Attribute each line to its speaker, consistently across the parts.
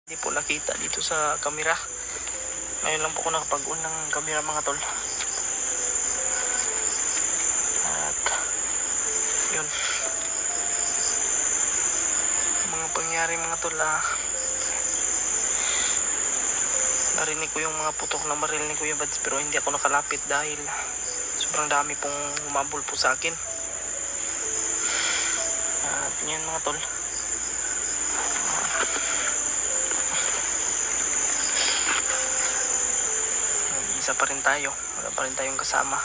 Speaker 1: Hindi po nakita dito sa camera. Ngayon lang po ako nakapag-on ng camera mga tol. At yun, mga pangyari mga tol, narinig ko yung mga putok na baril ni Kuya Bads, pero hindi ako nakalapit dahil sobrang dami pong humabol po sa akin. At yun mga tol, isa pa rin tayo, wala pa rin tayong kasama.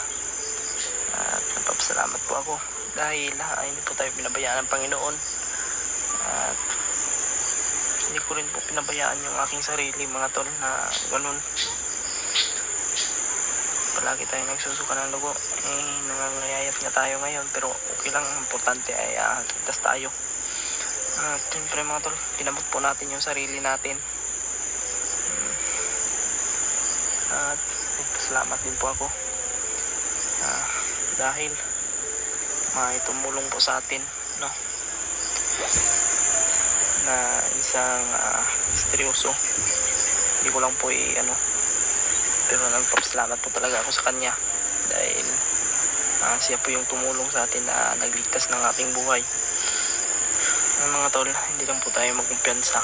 Speaker 1: At nagpapasalamat po ako dahil hindi po tayo pinabayaan ng Panginoon. At hindi ko rin po pinabayaan yung aking sarili mga tol na ganun. Palagi tayo nagsusuka ng dugo. Nangangayayat nga tayo ngayon, pero okay lang, importante ay ligtas tayo. At siyempre mga tol, pinabot po natin yung sarili natin. At salamat din po ako dahil may tumulong po sa atin, no, na isang misteryoso. Hindi ko lang po pero nagpapasalamat po talaga ako sa kanya dahil siya po yung tumulong sa atin na nagligtas ng ating buhay. Mga tol, hindi lang po tayo magkumpiyansa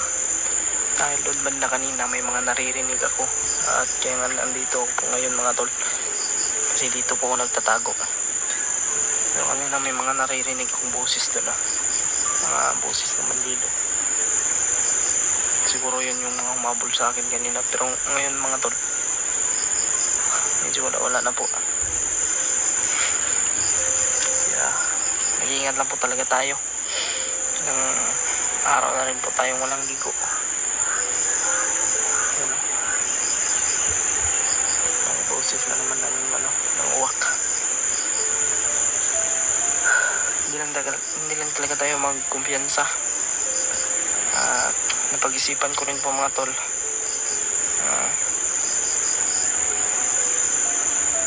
Speaker 1: dahil doon banda kanina may mga naririnig ako, at kaya nga nandito ako po ngayon mga tol, kasi dito po ako nagtatago. Pero kanina may mga naririnig akong boses doon, mga boses na bandido. Siguro yun yung mga humabol sa akin kanina, pero ngayon mga tol, medyo wala na po. Kaya mag-iingat lang po talaga tayo. Ng araw na rin po tayong walang ligo. Ang boses na naman ng uwak. Hindi lang talaga tayo magkumpiyansa. At napag-isipan ko rin po mga tol,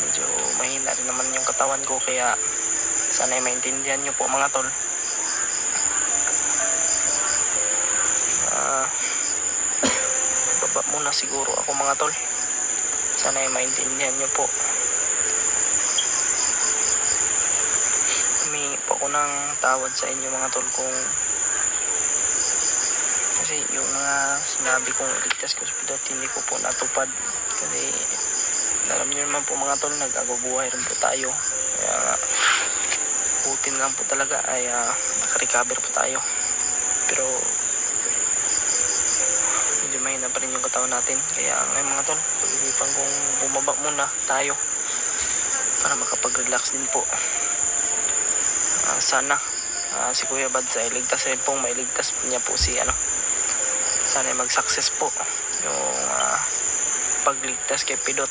Speaker 1: medyo mahina rin naman yung katawan ko, kaya sana ay maintindihan nyo po mga tol. Baba muna siguro ako mga tol, sana ay maintindihan nyo po. Humingi po ako ng tawad sa inyo mga tol kasi yung mga sinabi kong ligtas ko sa pidot, hindi ko po natupad. Kasi alam nyo naman po mga tol, nag-abubuhay rin po tayo. Kaya buti na lang po talaga ay nakarecover po tayo. Pero medyo mahina pa rin yung katawan natin. Kaya ngayon mga tol, pag-isipan kong bumaba muna tayo para makapag-relax din po. Sana si Kuya Bads ay ligtas rin pong mailigtas niya po sana ay mag-success po yung pagligtas kay Pidot.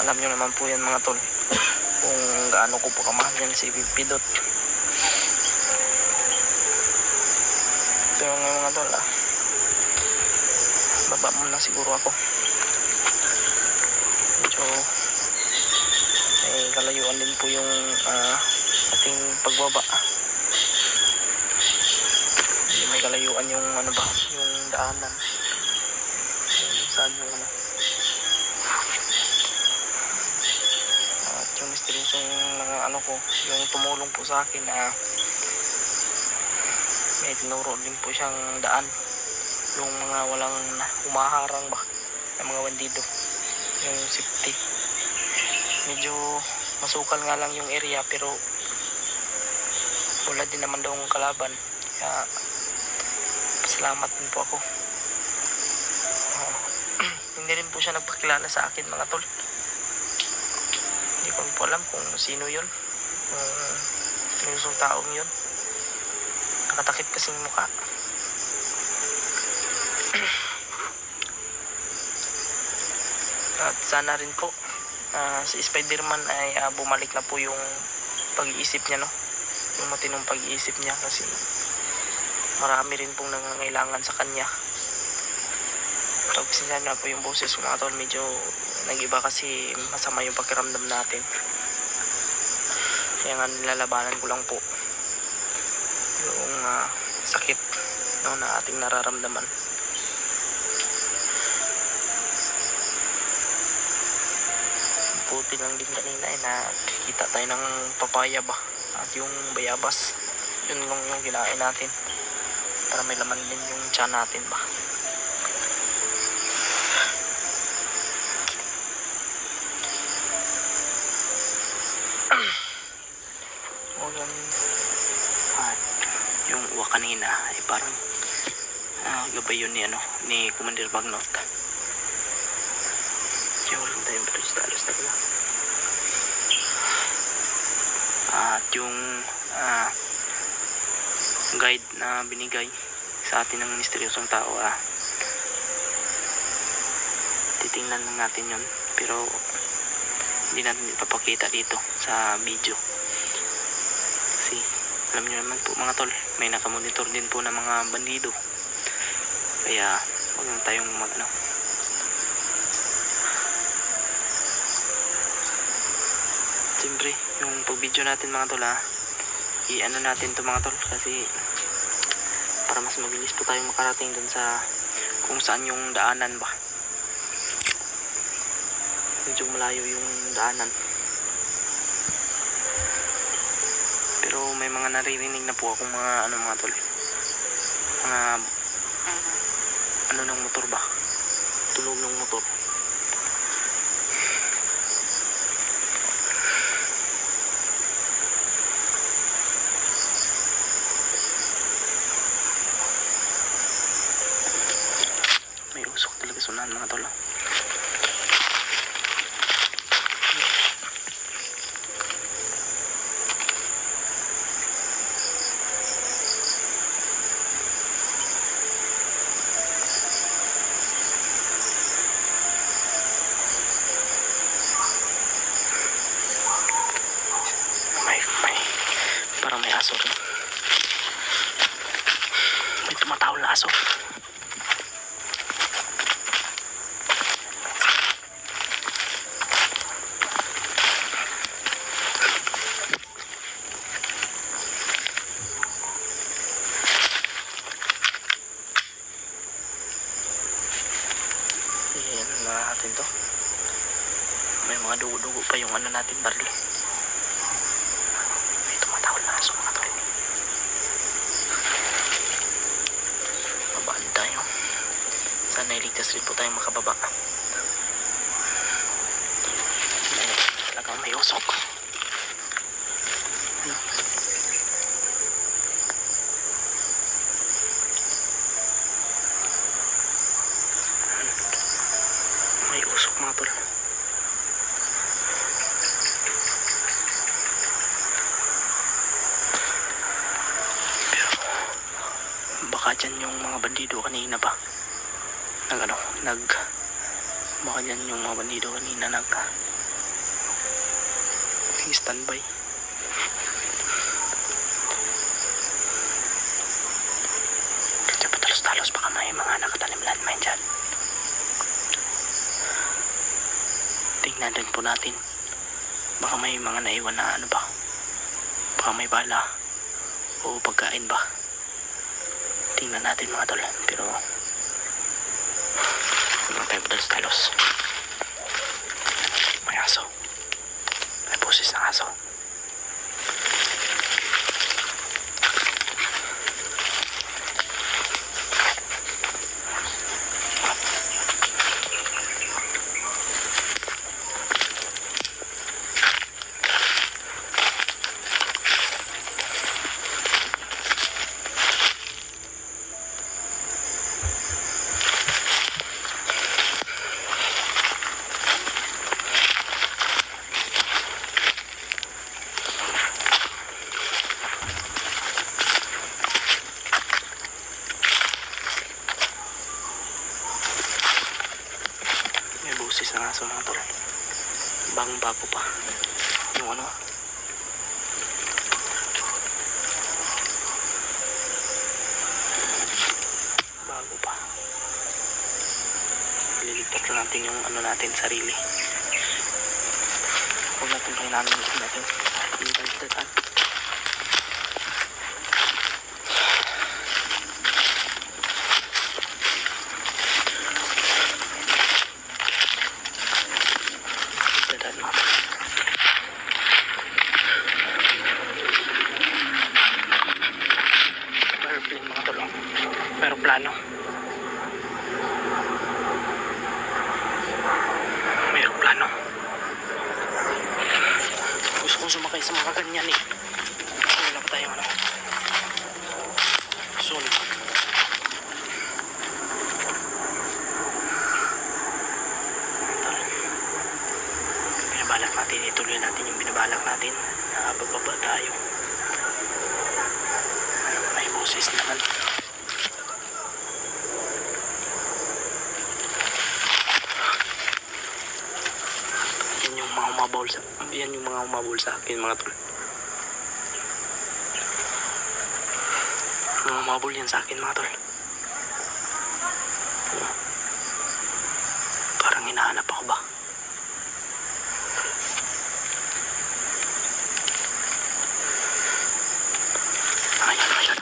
Speaker 1: Alam nyo naman po yan mga tol, kung gaano ko po kamahal yan si Pidot. Pero ngayon mga tol, baba muna siguro ako. Medyo ay kalayuan din po yung ating pagbaba. May kalayuan yung yung daanan. Saan yung at yung misteryosong mga ko, yung tumulong po sa akin na may tinuro din po siyang daan, yung mga walang humaharang ba, yung mga bandido, yung safety. Medyo masukal nga lang yung area, pero wala din naman daw ang kalaban. Kaya salamat din po ako. Hindi rin po siya nagpakilala sa akin mga tol. Hindi ko po alam kung sino yun, yung taong yun. Nakatakip kasing mukha. At sana rin po si Spider-Man ay bumalik na po yung pag-iisip niya, no? Yung matinong pag-iisip niya, kasi marami rin pong nangangailangan sa kanya. Tapos na po yung boses ko mga tol, medyo nag-iba kasi masama yung pakiramdam natin. Kaya nga nilalabanan ko lang po yung sakit, no, na ating nararamdaman. Buti lang din kanina nakita tayo ng papaya ba at yung bayabas. Yun lang yung kinain natin para may laman din yung tiyan natin ba. Yung uwa kanina ay parang gabay yun ni Commander Bagnot. Yung tayo balos na pala. At yung guide na binigay sa atin ng misteryosong tao, titingnan lang natin yun, pero hindi natin ipapakita dito sa video kasi alam nyo naman po mga tol, may nakamonitor din po ng mga bandido, kaya huwag lang tayong siyempre yung pag video natin mga tol, i-ano natin to mga tol, kasi para mas mabilis po tayong makarating dun sa kung saan yung daanan ba. Medyo malayo yung daanan, pero may mga naririnig na po akong mga mga tol, mga ng motor ba, tunog ng motor. May usok talaga sa unahan mga tol. Parang may aso rin. May tumatawal na aso. Ayan na natin to. May mga dugo-dugo pa yung natin baril. Sana iligtas rin po tayong makababa. Talagang may usok. May usok mga tol. Pero baka dyan yung mga bandido kanina pa. Baka dyan yung mga bandido kanina standby. Kaya patalos-talos baka may mga nakatanim landmine dyan. Tingnan din po natin, baka may mga naiwan na baka may bala o pagkain ba. Tingnan natin mga tol, pero huwag tayo patalos-talos. May aso, may boses ng aso. Boses ng aso mga tol. Bagong bago pa yung bago pa. Liligtas lang natin yung natin, sarili. Huwag natin kailangan natin yung baliktatan. Yun mga tol. Pero plano. Mayroong plano. Gusto kong sumakay sa mga ganyan eh. Wala pa tayong ano. Solid. Binabalak natin. Ituloy natin yung binabalak natin. Bababa tayo. May boses naman. Yan yung mga umabol sa akin mga tol. Mga umabol yan sa akin mga tol. Parang hinahanap ako ba? Ayan.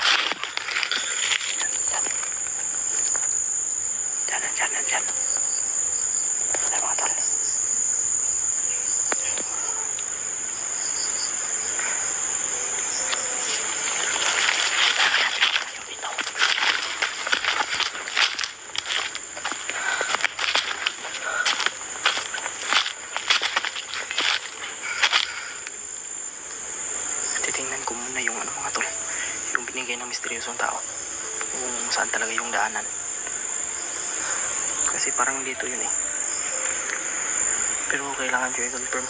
Speaker 1: Diyan. Ayan mga tol. Titingnan ko muna yung ano mga tol, yung binigay ng misteryosong tao, kung saan talaga yung daanan, kasi parang dito yun eh, pero kailangan ko i-confirm.